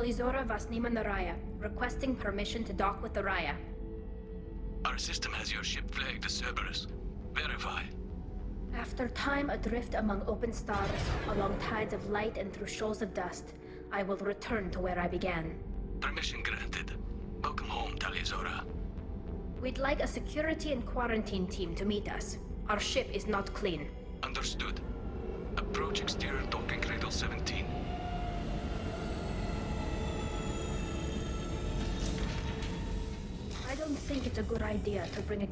Talizora Vasnima Naraya, requesting permission to dock with the Raya. Our system has your ship flagged as Cerberus. Verify. After time adrift among open stars, along tides of light and through shoals of dust, I will return to where I began. Permission granted. Welcome home, Talizora. We'd like a security and quarantine team to meet us. Our ship is not clean. Understood. Approach exterior docking cradle 17. I don't think it's a good idea to bring a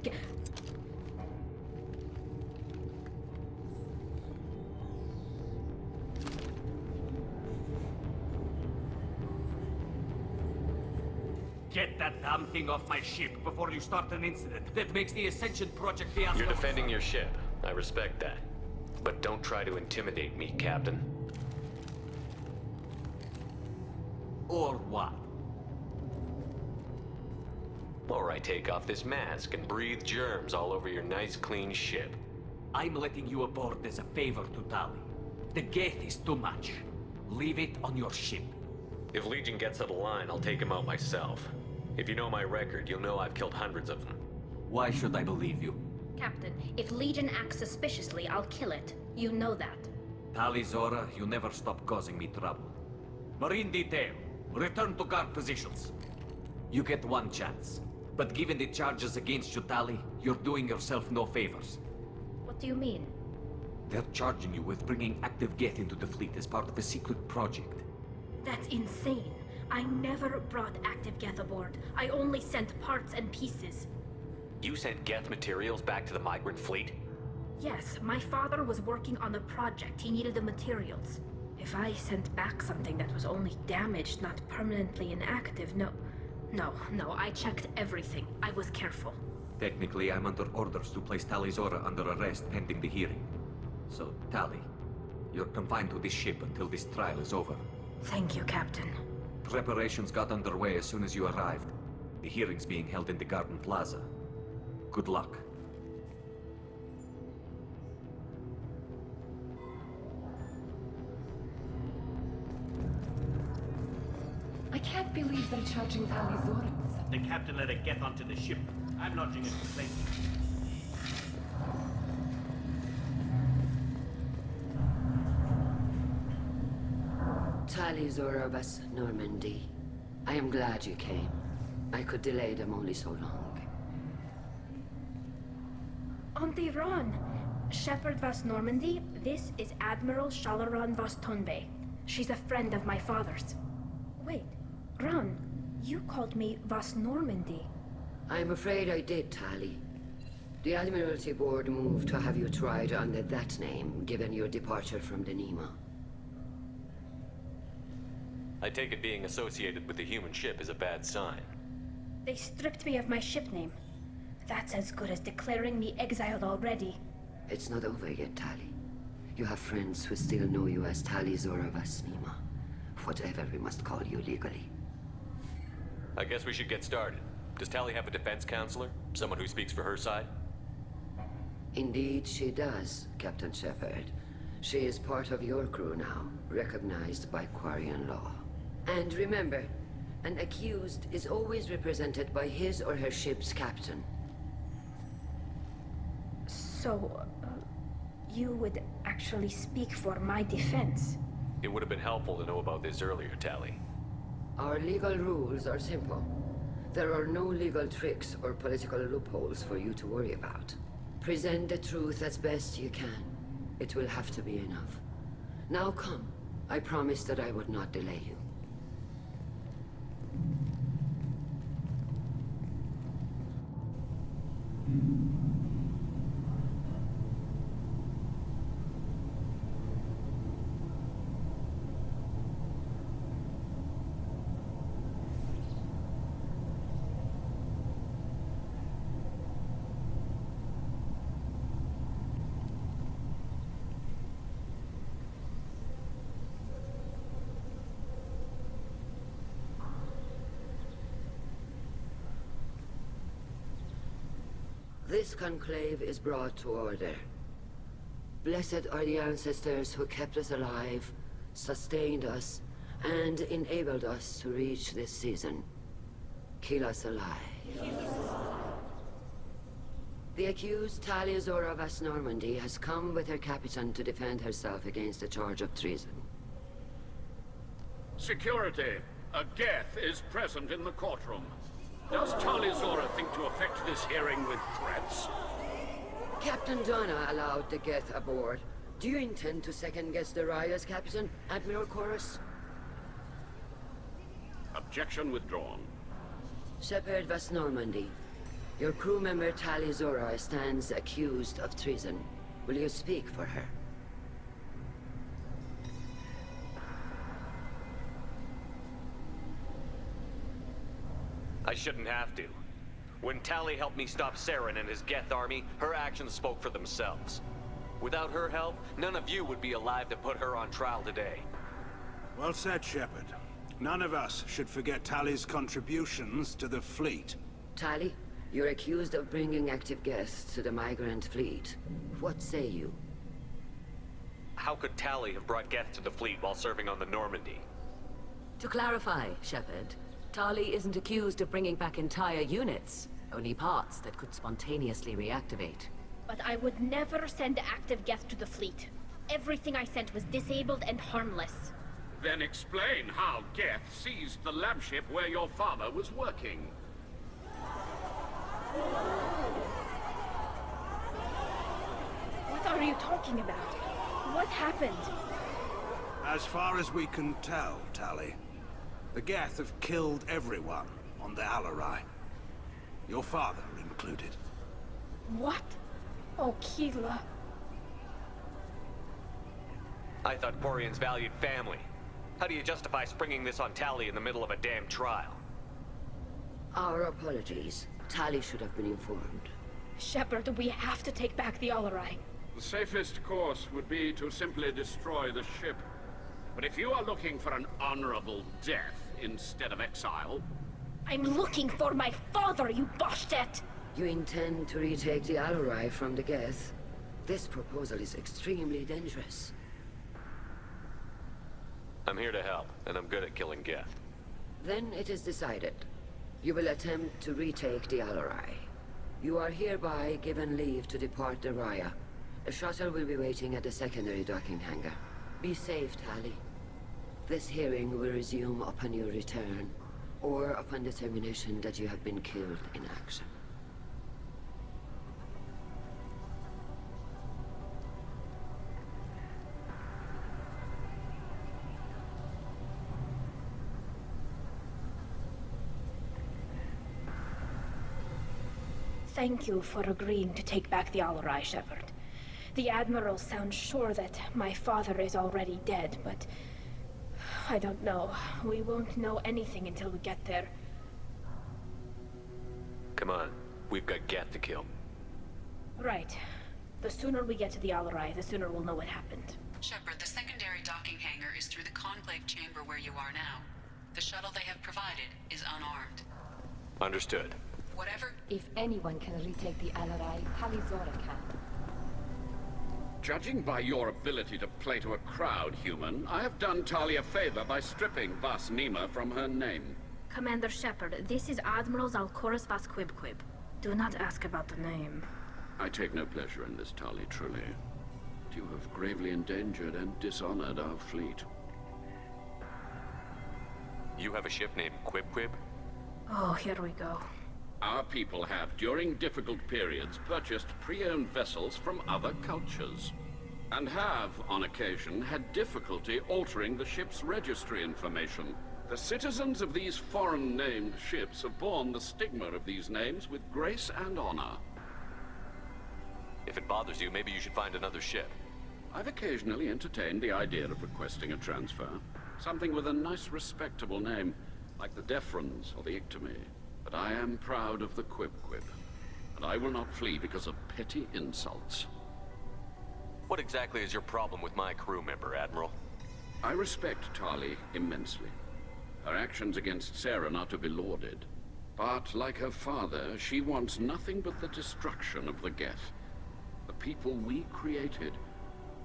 Get that damn thing off my ship before you start an incident that makes the Ascension Project fiasco. You're defending your ship. I respect that. But don't try to intimidate me, Captain. Or what? Or I take off this mask and breathe germs all over your nice, clean ship. I'm letting you aboard as a favor to Tali. The gate is too much. Leave it on your ship. If Legion gets out of line, I'll take him out myself. If you know my record, you'll know I've killed hundreds of them. Why should I believe you? Captain, if Legion acts suspiciously, I'll kill it. You know that. Talizora, you never stop causing me trouble. Marine detail, return to guard positions. You get one chance. But given the charges against you, Tali, you're doing yourself no favors. What do you mean? They're charging you with bringing active Geth into the fleet as part of a secret project. That's insane. I never brought active Geth aboard. I only sent parts and pieces. You sent Geth materials back to the migrant fleet? Yes, my father was working on a project. He needed the materials. If I sent back something that was only damaged, not permanently inactive, no, I checked everything. I was careful. Technically, I'm under orders to place Talizora under arrest pending the hearing. So, Tali, you're confined to this ship until this trial is over. Thank you, Captain. Preparations got underway as soon as you arrived. The hearing's being held in the Garden Plaza. Good luck. I can't believe they're charging Talizora with something. The captain let it get onto the ship. I'm lodging a complaint. Talizora Vas Normandy. I am glad you came. I could delay them only so long. Auntie Ron! Shepherd Vas Normandy, this is Admiral Shalaron Vas Tonbe. She's a friend of my father's. Wait, Ron, you called me Vas Normandy. I'm afraid I did, Tali. The Admiralty Board moved to have you tried under that name, given your departure from the Nima. I take it being associated with the human ship is a bad sign. They stripped me of my ship name. That's as good as declaring me exiled already. It's not over yet, Tali. You have friends who still know you as Talizora Vas Nima. Whatever we must call you legally. I guess we should get started. Does Tali have a defense counselor? Someone who speaks for her side? Indeed, she does, Captain Shepard. She is part of your crew now, recognized by Quarian law. And remember, an accused is always represented by his or her ship's captain. So, you would actually speak for my defense? It would have been helpful to know about this earlier, Tali. Our legal rules are simple. There are no legal tricks or political loopholes for you to worry about. Present the truth as best you can. It will have to be enough. Now come. I promised that I would not delay you. This conclave is brought to order. Blessed are the ancestors who kept us alive, sustained us, and enabled us to reach this season. Kill us alive. The accused Talia Zora Vas Normandy has come with her captain to defend herself against a charge of treason. Security. A Geth is present in the courtroom. Does Talia Zora think to affect this hearing with threats? Captain Donna allowed the Geth aboard. Do you intend to second-guess the Raya's captain, Admiral Chorus? Objection withdrawn. Shepard Vas Normandy, your crew member Talia Zora stands accused of treason. Will you speak for her? I shouldn't have to. When Tali helped me stop Saren and his Geth army, her actions spoke for themselves. Without her help, none of you would be alive to put her on trial today. Well said, Shepard. None of us should forget Tali's contributions to the fleet. Tali, you're accused of bringing active Geths to the migrant fleet. What say you? How could Tali have brought Geth to the fleet while serving on the Normandy? To clarify, Shepard, Tali isn't accused of bringing back entire units, only parts that could spontaneously reactivate. But I would never send active Geth to the fleet. Everything I sent was disabled and harmless. Then explain how Geth seized the lab ship where your father was working. What are you talking about? What happened? As far as we can tell, Tali, the Geth have killed everyone on the Alarai. Your father included. What? Oh, Keela. I thought Quarians valued family. How do you justify springing this on Tali in the middle of a damn trial? Our apologies. Tali should have been informed. Shepard, we have to take back the Alarai. The safest course would be to simply destroy the ship. But if you are looking for an honorable death instead of exile... I'm looking for my father, you Boshtet! You intend to retake the Alarai from the Geth? This proposal is extremely dangerous. I'm here to help, and I'm good at killing Geth. Then it is decided. You will attempt to retake the Alarai. You are hereby given leave to depart the Raya. A shuttle will be waiting at the secondary docking hangar. Be safe, Tali. This hearing will resume upon your return, or upon determination that you have been killed in action. Thank you for agreeing to take back the Alarai, Shepard. The Admiral sounds sure that my father is already dead, but... I don't know. We won't know anything until we get there. Come on, we've got Geth to kill. Right. The sooner we get to the Alarai, the sooner we'll know what happened. Shepard, the secondary docking hangar is through the Conclave chamber where you are now. The shuttle they have provided is unarmed. Understood. Whatever... If anyone can retake the Alarai, Tali Zora can. Judging by your ability to play to a crowd, human, I have done Tali a favor by stripping Vas Nima from her name. Commander Shepard, this is Admiral Zalkoris Vas Quibquib. Do not ask about the name. I take no pleasure in this, Tali, truly. You have gravely endangered and dishonored our fleet. You have a ship named Quib? Oh, here we go. Our people have, during difficult periods, purchased pre-owned vessels from other cultures. And have, on occasion, had difficulty altering the ship's registry information. The citizens of these foreign-named ships have borne the stigma of these names with grace and honor. If it bothers you, maybe you should find another ship. I've occasionally entertained the idea of requesting a transfer. Something with a nice, respectable name, like the Defrons or the Ictomy. But I am proud of the Quib, and I will not flee because of petty insults. What exactly is your problem with my crew member, Admiral? I respect Tali immensely. Her actions against Saren are to be lauded. But, like her father, she wants nothing but the destruction of the Geth. The people we created,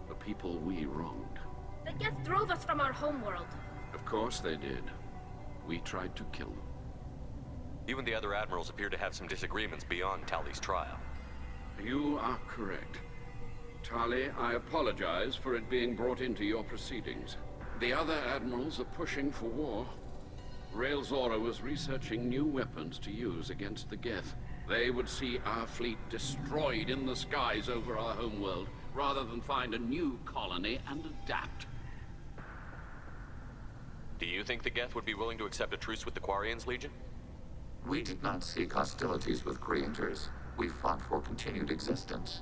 the people we wronged. The Geth drove us from our homeworld. Of Of course they did. We tried to kill them. You and the other admirals appear to have some disagreements beyond Tali's trial. You are correct. Tali, I apologize for it being brought into your proceedings. The other admirals are pushing for war. Rael Zora was researching new weapons to use against the Geth. They would see our fleet destroyed in the skies over our homeworld, rather than find a new colony and adapt. Do you think the Geth would be willing to accept a truce with the Quarians, Legion? We did not seek hostilities with creators. We fought for continued existence.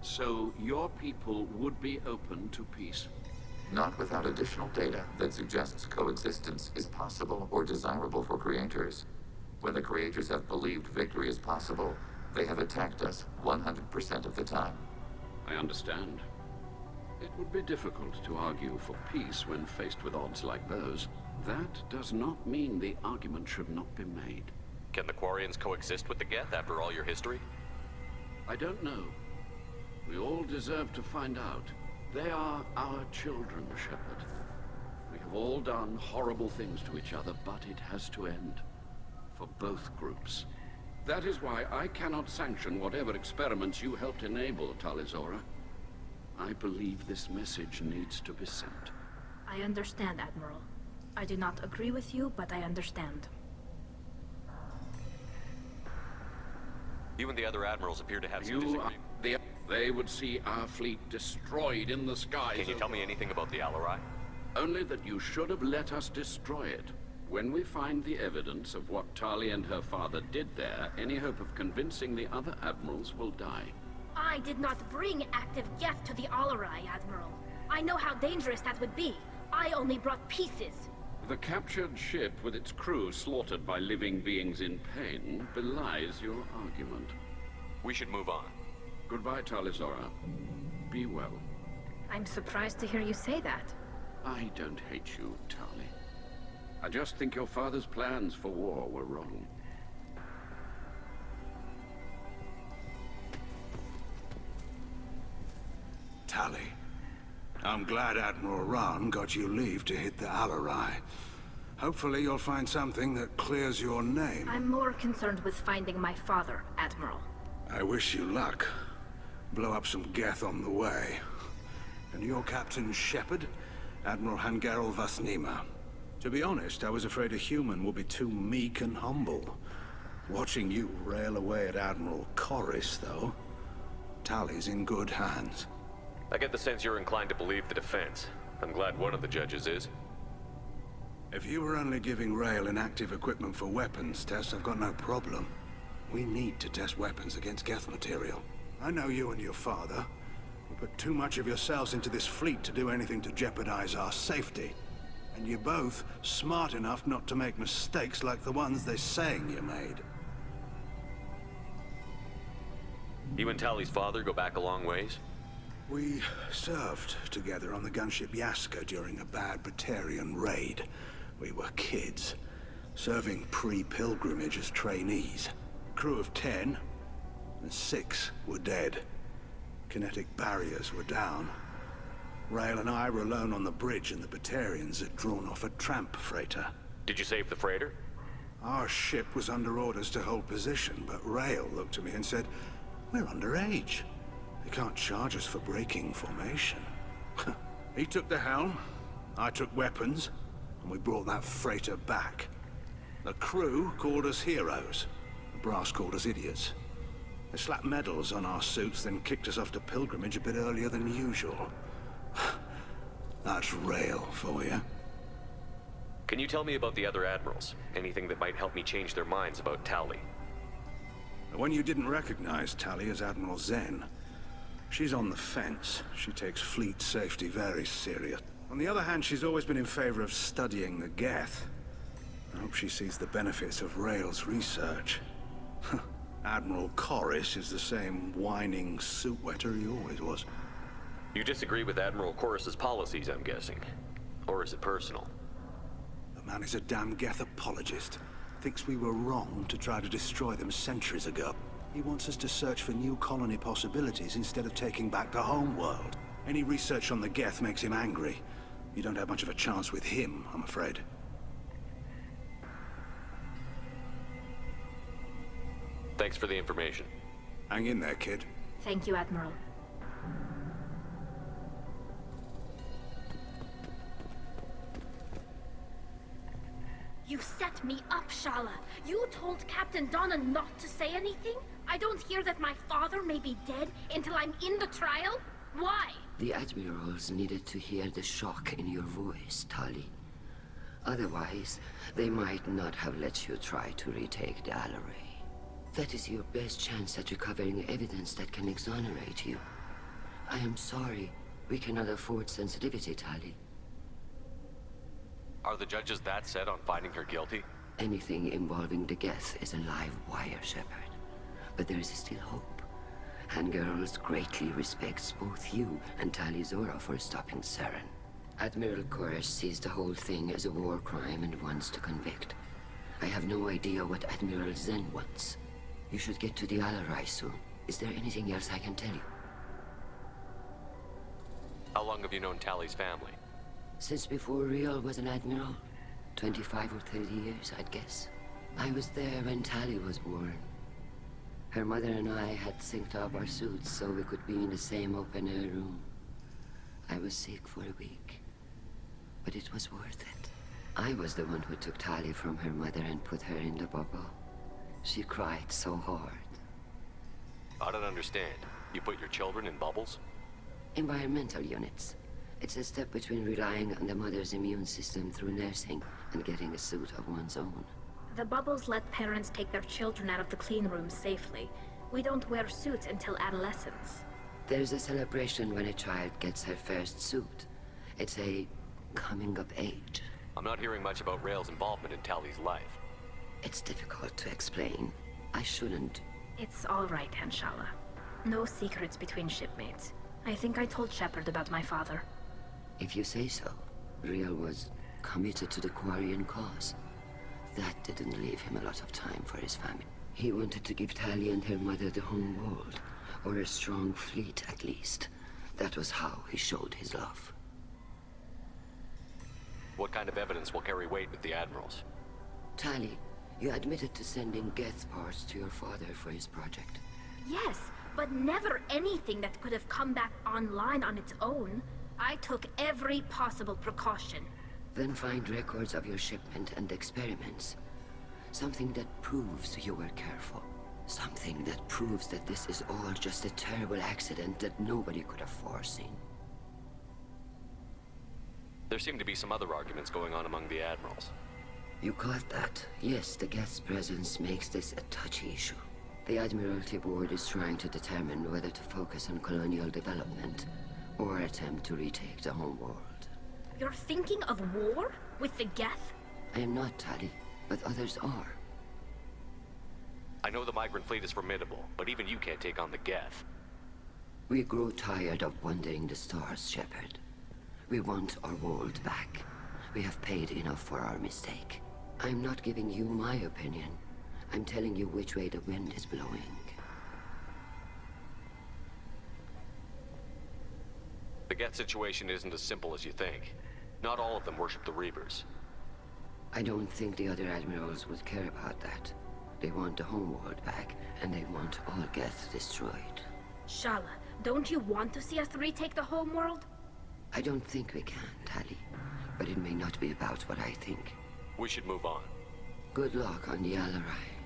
So your people would be open to peace? Not without additional data that suggests coexistence is possible or desirable for creators. When the creators have believed victory is possible, they have attacked us 100% of the time. I understand. It would be difficult to argue for peace when faced with odds like those. That does not mean the argument should not be made. Can the Quarians coexist with the Geth after all your history? I don't know. We all deserve to find out. They are our children, Shepard. We have all done horrible things to each other, but it has to end. For both groups. That is why I cannot sanction whatever experiments you helped enable, Tali Zora. I believe this message needs to be sent. I understand, Admiral. I do not agree with you, but I understand. You and the other admirals appear to have some disagreements. They would see our fleet destroyed in the skies. Can you tell me anything about the Alarai? Only that you should have let us destroy it. When we find the evidence of what Tali and her father did there, any hope of convincing the other admirals will die. I did not bring active Geth to the Alarai, Admiral. I know how dangerous that would be. I only brought pieces. The captured ship with its crew slaughtered by living beings in pain belies your argument. We should move on. Goodbye, Tali Zora. Be well. I'm surprised to hear you say that. I don't hate you, Tali. I just think your father's plans for war were wrong. Tali, I'm glad Admiral Rahn got you leave to hit the Alarai. Hopefully you'll find something that clears your name. I'm more concerned with finding my father, Admiral. I wish you luck. Blow up some Geth on the way. And your Captain Shepard? Admiral Hangarel Vasnima. To be honest, I was afraid a human would be too meek and humble. Watching you rail away at Admiral Corris, though. Tali's in good hands. I get the sense you're inclined to believe the defense. I'm glad one of the judges is. If you were only giving Rael inactive equipment for weapons tests, I've got no problem. We need to test weapons against Geth material. I know you and your father. You put too much of yourselves into this fleet to do anything to jeopardize our safety. And you're both smart enough not to make mistakes like the ones they're saying you made. You and Tali's father go back a long ways? We served together on the gunship Yaska during a bad Batarian raid. We were kids, serving pre-pilgrimage as trainees. Crew of 10, and 6 were dead. Kinetic barriers were down. Rael and I were alone on the bridge, and the Batarians had drawn off a tramp freighter. Did you save the freighter? Our ship was under orders to hold position, but Rael looked at me and said, "We're underage. They can't charge us for breaking formation." He took the helm, I took weapons, and we brought that freighter back. The crew called us heroes. The brass called us idiots. They slapped medals on our suits, then kicked us off to pilgrimage a bit earlier than usual. That's Rael for you. Can you tell me about the other admirals? Anything that might help me change their minds about Tali? The one you didn't recognize, Tali, is Admiral Zen. She's on the fence. She takes fleet safety very serious. On the other hand, she's always been in favor of studying the Geth. I hope she sees the benefits of Rael's research. Admiral Corris is the same whining suit wetter he always was. You disagree with Admiral Corris's policies, I'm guessing. Or is it personal? The man is a damn Geth apologist. Thinks we were wrong to try to destroy them centuries ago. He wants us to search for new colony possibilities instead of taking back the homeworld. Any research on the Geth makes him angry. You don't have much of a chance with him, I'm afraid. Thanks for the information. Hang in there, kid. Thank you, Admiral. You set me up, Shala. You told Captain Donna not to say anything? I don't hear that my father may be dead until I'm in the trial? Why? The admirals needed to hear the shock in your voice, Tali. Otherwise, they might not have let you try to retake the Alleray. That is your best chance at recovering evidence that can exonerate you. I am sorry. We cannot afford sensitivity, Tali. Are the judges that set on finding her guilty? Anything involving the Geth is a live wire, Shepard. But there is still hope. Handgirls greatly respects both you and Tali Zora for stopping Saren. Admiral Koresh sees the whole thing as a war crime and wants to convict. I have no idea what Admiral Zen wants. You should get to the Alleray soon. Is there anything else I can tell you? How long have you known Tali's family? Since before Riel was an admiral. 25 or 30 years, I'd guess. I was there when Tali was born. Her mother and I had synced up our suits so we could be in the same open-air room. I was sick for a week, but it was worth it. I was the one who took Tali from her mother and put her in the bubble. She cried so hard. I don't understand. You put your children in bubbles? Environmental units. It's a step between relying on the mother's immune system through nursing and getting a suit of one's own. The bubbles let parents take their children out of the clean rooms safely. We don't wear suits until adolescence. There's a celebration when a child gets her first suit. It's a coming of age. I'm not hearing much about Rael's involvement in Tali's life. It's difficult to explain. I shouldn't. It's all right, Hanshala. No secrets between shipmates. I think I told Shepard about my father. If you say so. Riel was committed to the Quarian cause. That didn't leave him a lot of time for his family. He wanted to give Tali and her mother the home world, or a strong fleet at least. That was how he showed his love. What kind of evidence will carry weight with the admirals? Tali, you admitted to sending Geth parts to your father for his project. Yes, but never anything that could have come back online on its own. I took every possible precaution. Then find records of your shipment and experiments. Something that proves you were careful. Something that proves that this is all just a terrible accident that nobody could have foreseen. There seem to be some other arguments going on among the admirals. You caught that? Yes, the Geth's presence makes this a touchy issue. The Admiralty Board is trying to determine whether to focus on colonial development or attempt to retake the home world. You're thinking of war? With the Geth? I am not, Tali, but others are. I know the migrant fleet is formidable, but even you can't take on the Geth. We grow tired of wandering the stars, Shepard. We want our world back. We have paid enough for our mistake. I'm not giving you my opinion. I'm telling you which way the wind is blowing. The Geth situation isn't as simple as you think. Not all of them worship the Reapers. I don't think the other admirals would care about that. They want the homeworld back, and they want all Geth destroyed. Shala, don't you want to see us retake the homeworld? I don't think we can, Tali. But it may not be about what I think. We should move on. Good luck on the Alleray.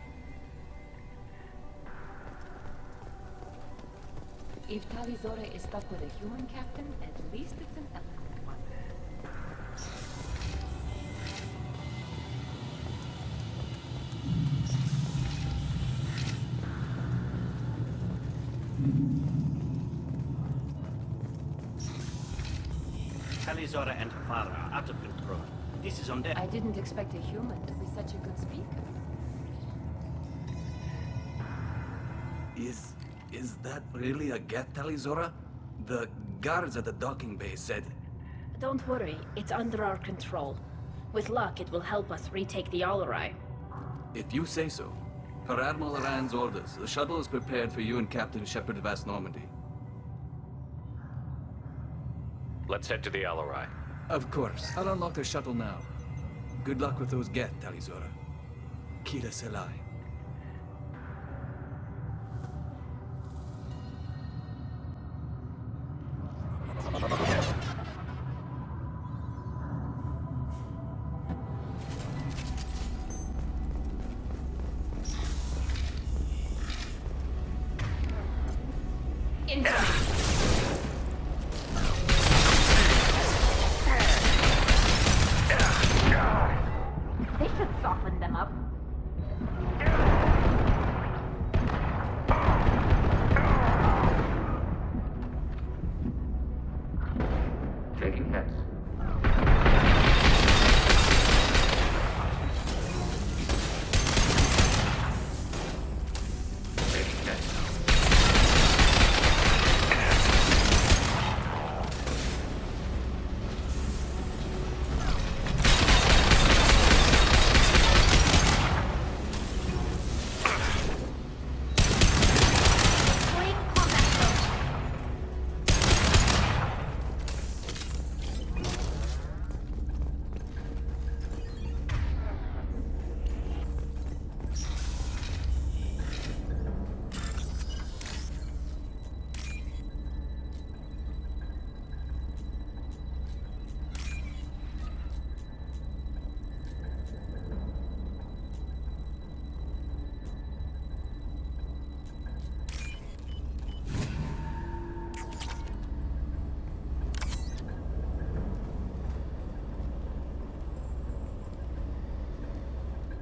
If Tali Zora is stuck with a human captain, at least it's an elegant one. Talizora and her father are out of control. This is on their... I didn't expect a human to be such a good speaker. Is that really a Geth, Talizora? The guards at the docking bay said... Don't worry, it's under our control. With luck, it will help us retake the Alleray. If you say so. Per Admiral Rand's orders, the shuttle is prepared for you and Captain Shepard of West Normandy. Let's head to the Alleray. Of course. I'll unlock the shuttle now. Good luck with those Geth, Talizora. Kira Selai. They should soften them up. Taking hits. Taking hits.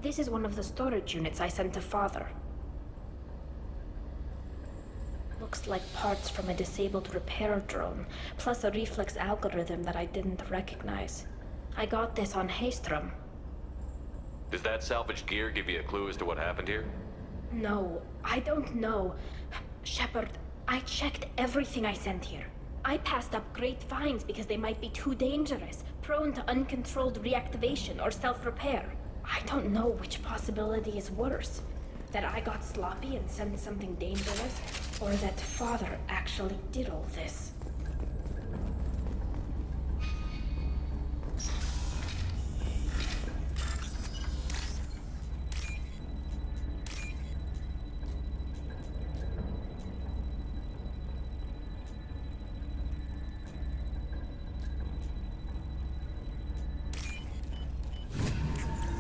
This is one of the storage units I sent to Father. Looks like parts from a disabled repair drone, plus a reflex algorithm that I didn't recognize. I got this on Haystrom. Does that salvaged gear give you a clue as to what happened here? No, I don't know. Shepard, I checked everything I sent here. I passed up great finds because they might be too dangerous, prone to uncontrolled reactivation or self-repair. I don't know which possibility is worse. That I got sloppy and sent something dangerous, or that Father actually did all this.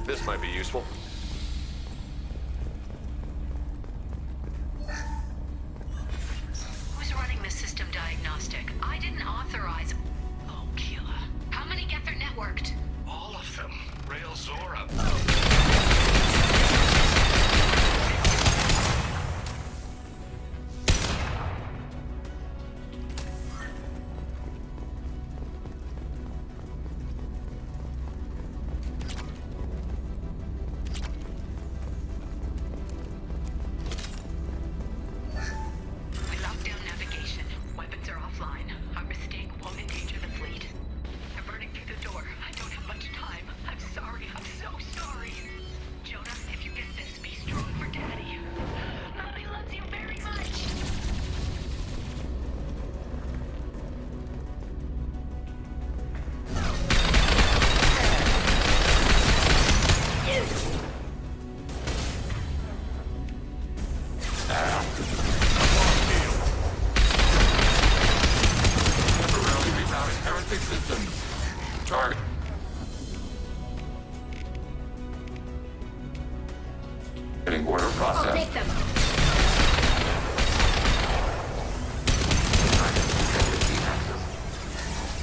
This might be useful. Who's running the system diagnostic? I didn't authorize... Oh, Keela. How many Gether networked? All of them. Rail Zora. I'll take them.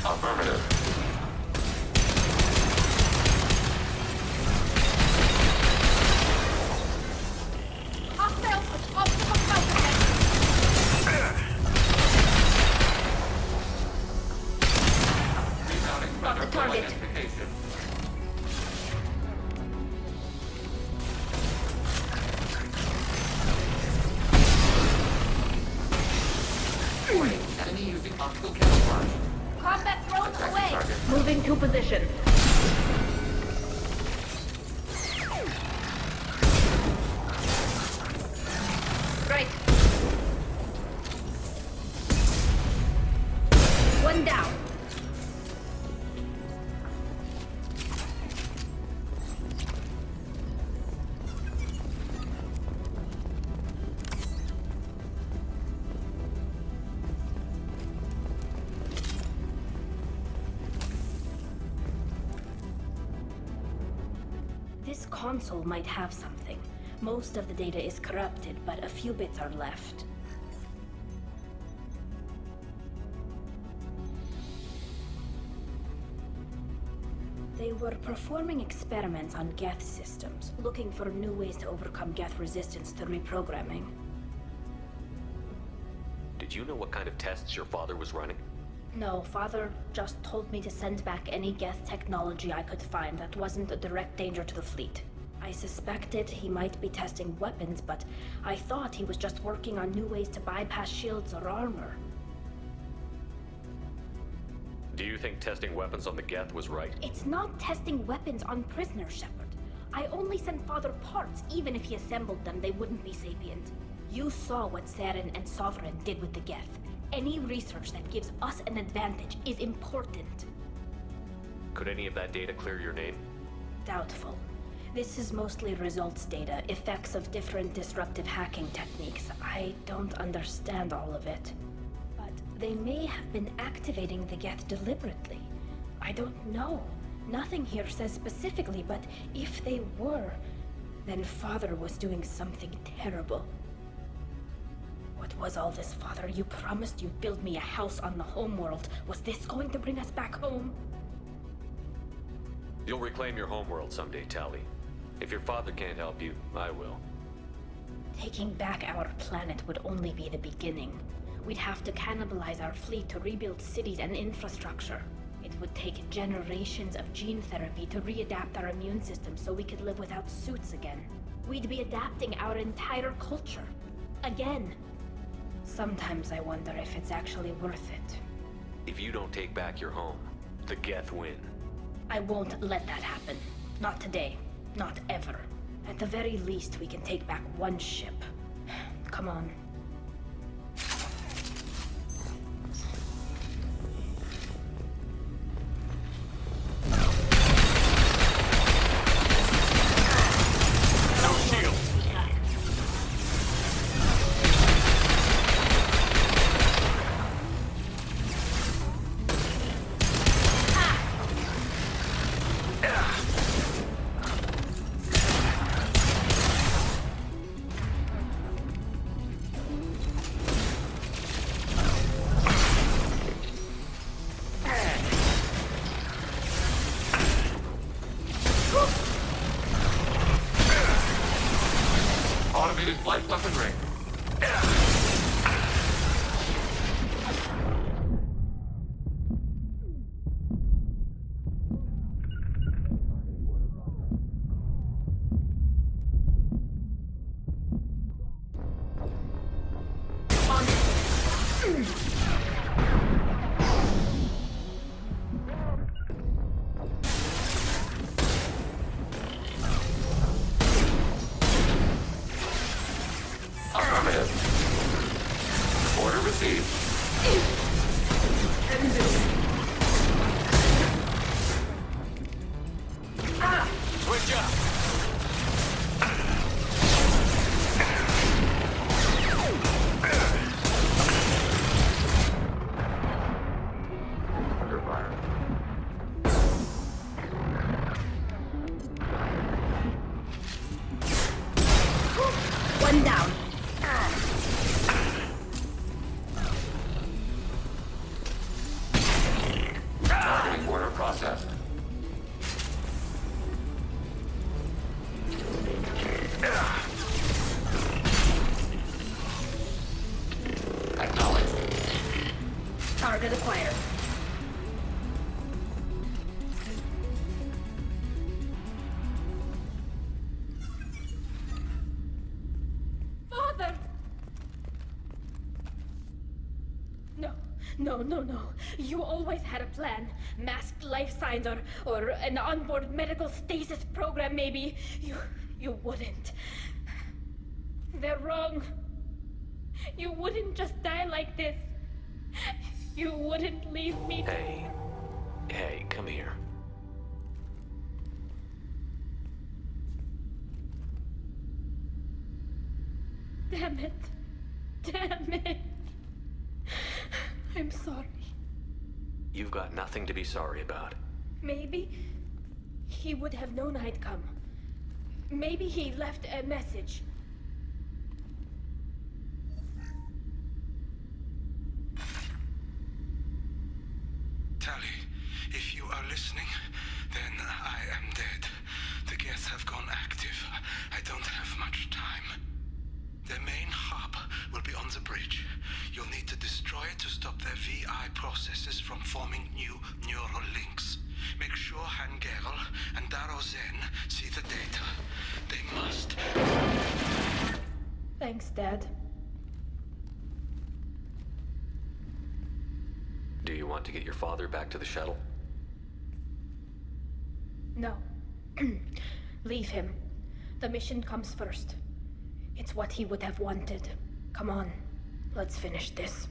Affirmative. The target. Enemy using optical camouflage. Combat drones away. Moving to position. Right. One down. console might have something. Most of the data is corrupted, but a few bits are left. They were performing experiments on Geth systems, looking for new ways to overcome Geth resistance to reprogramming. Did you know what kind of tests your father was running? No, Father just told me to send back any Geth technology I could find that wasn't a direct danger to the fleet. I suspected he might be testing weapons, but I thought he was just working on new ways to bypass shields or armor. Do you think testing weapons on the Geth was right? It's not testing weapons on prisoners, Shepard. I only sent Father parts. Even if he assembled them, they wouldn't be sapient. You saw what Saren and Sovereign did with the Geth. Any research that gives us an advantage is important. Could any of that data clear your name? Doubtful. This is mostly results data, effects of different disruptive hacking techniques. I don't understand all of it. But they may have been activating the Geth deliberately. I don't know. Nothing here says specifically, but if they were, then Father was doing something terrible. What was all this, Father? You promised you'd build me a house on the homeworld. Was this going to bring us back home? You'll reclaim your homeworld someday, Tali. If your father can't help you, I will. Taking back our planet would only be the beginning. We'd have to cannibalize our fleet to rebuild cities and infrastructure. It would take generations of gene therapy to readapt our immune system so we could live without suits again. We'd be adapting our entire culture. Again. Sometimes I wonder if it's actually worth it. If you don't take back your home, the Geth win. I won't let that happen. Not today. Not ever. At the very least, we can take back one ship. Come on. Automated flight weaponry. Order received. Switch up! Under fire. One down. Targeting order processed. Acknowledged. Target acquired. Father! No. You always had a plan. Masked life signs or an onboard medical stasis program, maybe. You wouldn't. They're wrong. You wouldn't just die like this. You wouldn't leave me. Hey, come here. Damn it. I'm sorry. You've got nothing to be sorry about. Maybe he would have known I'd come. Maybe he left a message. Tally, if you are listening, then I am dead. The Geth have gone active. I don't have much time. The main hub will be on the bridge. You'll need to destroy it to stop their VI processes from forming new neural links. Make sure Hangerel and Daro Zen see the data. They must. Thanks, Dad. Do you want to get your father back to the shuttle? No. Leave him. The mission comes first. It's what he would have wanted. Come on, let's finish this.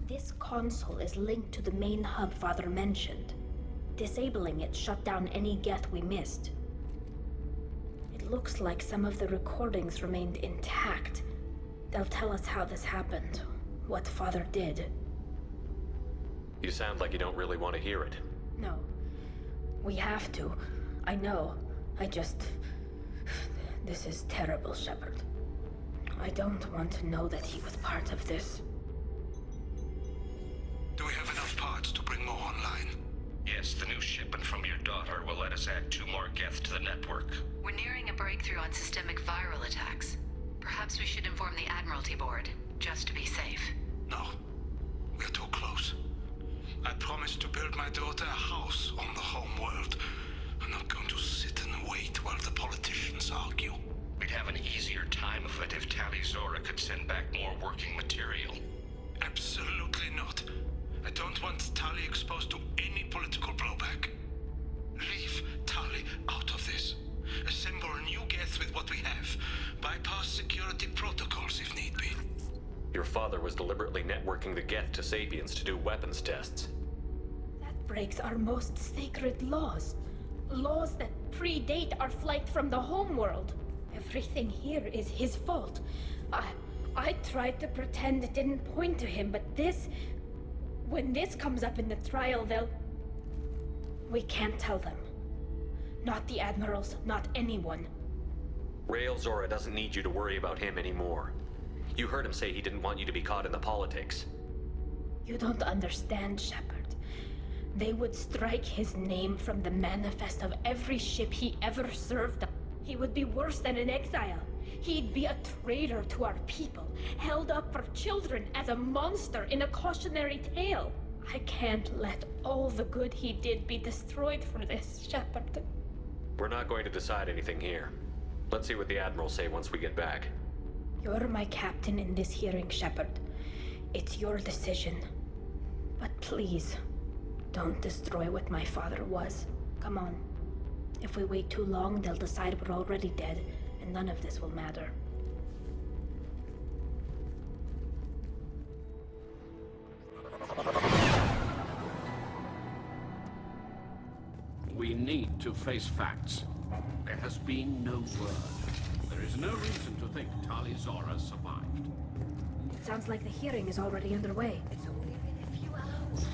This console is linked to the main hub Father mentioned. Disabling it shut down any Geth we missed. It looks like some of the recordings remained intact. They'll tell us how this happened, what Father did. You sound like you don't really want to hear it. No. We have to. I know. This is terrible, Shepard. I don't want to know that he was part of this. Do we have enough parts to bring more online? Yes, the new shipment from your daughter will let us add 2 more Geth to the network. We're nearing a breakthrough on systemic viral attacks. Perhaps we should inform the Admiralty Board, just to be safe. No. We're too close. I promised to build my daughter a house on the home world. I'm not going to sit and wait while the politicians argue. We'd have an easier time of it if Tali Zora could send back more working material. Absolutely not. I don't want Tali exposed to any political blowback. Leave Tali out of this. Assemble new Geth with what we have. Bypass security protocols if need be. Your father was deliberately networking the Geth to Sapiens to do weapons tests. That breaks our most sacred laws. Laws that predate our flight from the homeworld. Everything here is his fault. I tried to pretend it didn't point to him, but when this comes up in the trial, we can't tell them. Not the admirals, not anyone. Rael Zora doesn't need you to worry about him anymore. You heard him say he didn't want you to be caught in the politics. You don't understand, Shepard. They would strike his name from the manifest of every ship he ever served on. He would be worse than an exile. He'd be a traitor to our people, held up for children as a monster in a cautionary tale. I can't let all the good he did be destroyed for this, Shepard. We're not going to decide anything here. Let's see what the Admirals say once we get back. You're my captain in this hearing, Shepard. It's your decision. But please, don't destroy what my father was. Come on. If we wait too long, they'll decide we're already dead, and none of this will matter. We need to face facts. There has been no word. There is no reason to think Tali Zora survived. It sounds like the hearing is already underway. It's only been a few hours.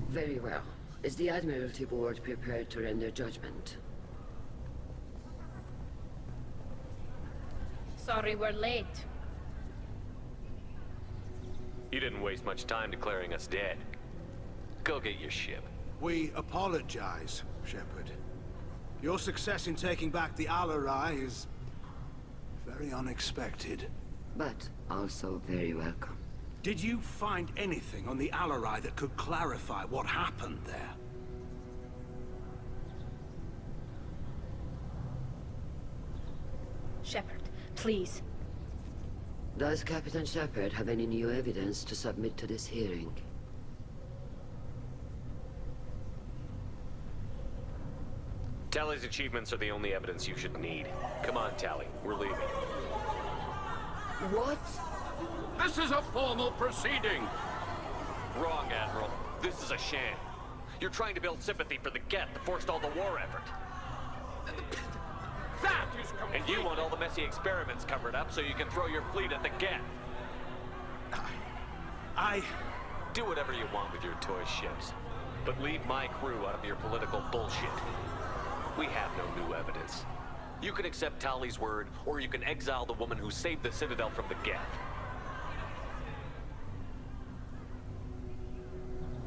Very well. Is the Admiralty Board prepared to render judgment? Sorry we're late. You didn't waste much time declaring us dead. Go get your ship. We apologize, Shepard. Your success in taking back the Alarai is very unexpected. But also very welcome. Did you find anything on the Alarai that could clarify what happened there? Shepard, please. Does Captain Shepard have any new evidence to submit to this hearing? Tali's achievements are the only evidence you should need. Come on, Tali. We're leaving. What? This is a formal proceeding! Wrong, Admiral. This is a sham. You're trying to build sympathy for the Geth that forced all the war effort. That is complete. And you want all the messy experiments covered up so you can throw your fleet at the Geth. I... Do whatever you want with your toy ships. But leave my crew out of your political bullshit. We have no new evidence. You can accept Tali's word, or you can exile the woman who saved the Citadel from the Geth.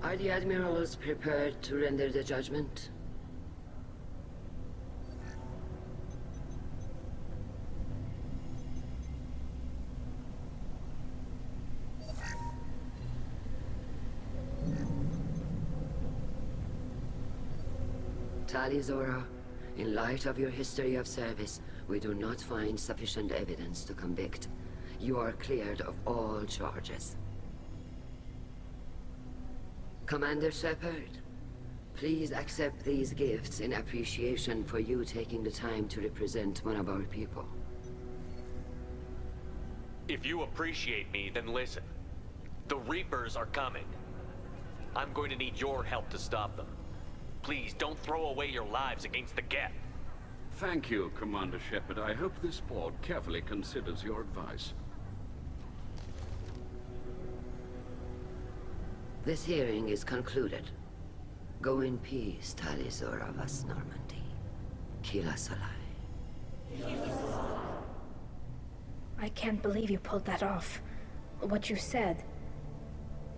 Are the Admirals prepared to render the judgment? Tali Zora, in light of your history of service, we do not find sufficient evidence to convict. You are cleared of all charges. Commander Shepard, please accept these gifts in appreciation for you taking the time to represent one of our people. If you appreciate me, then listen. The Reapers are coming. I'm going to need your help to stop them. Please, don't throw away your lives against the Geth. Thank you, Commander Shepard. I hope this board carefully considers your advice. This hearing is concluded. Go in peace, Tali Zora Vas Normandy. Kila Salai. I can't believe you pulled that off. What you said.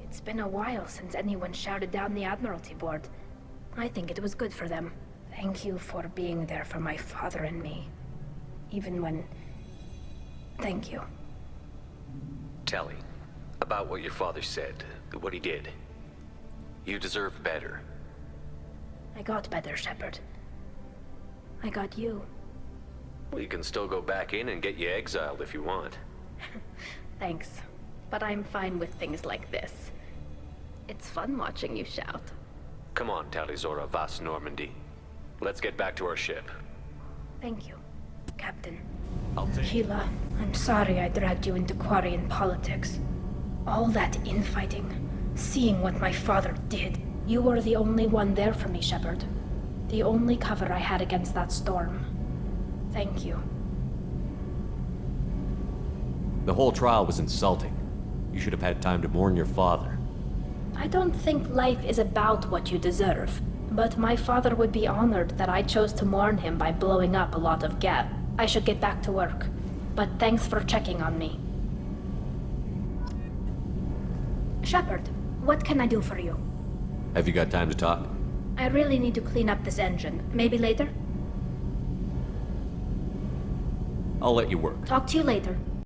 It's been a while since anyone shouted down the Admiralty Board. I think it was good for them. Thank you for being there for my father and me. Even when... Thank you. Tali, about what your father said, what he did. You deserve better. I got better, Shepard. I got you. We can still go back in and get you exiled if you want. Thanks. But I'm fine with things like this. It's fun watching you shout. Come on, Tali Zora Vas Normandy. Let's get back to our ship. Thank you, Captain. I'll take... Keela, I'm sorry I dragged you into Quarian politics. All that infighting, seeing what my father did. You were the only one there for me, Shepard. The only cover I had against that storm. Thank you. The whole trial was insulting. You should have had time to mourn your father. I don't think life is about what you deserve, but my father would be honored that I chose to mourn him by blowing up a lot of Geth. I should get back to work, but thanks for checking on me. Shepard, what can I do for you? Have you got time to talk? I really need to clean up this engine. Maybe later? I'll let you work. Talk to you later.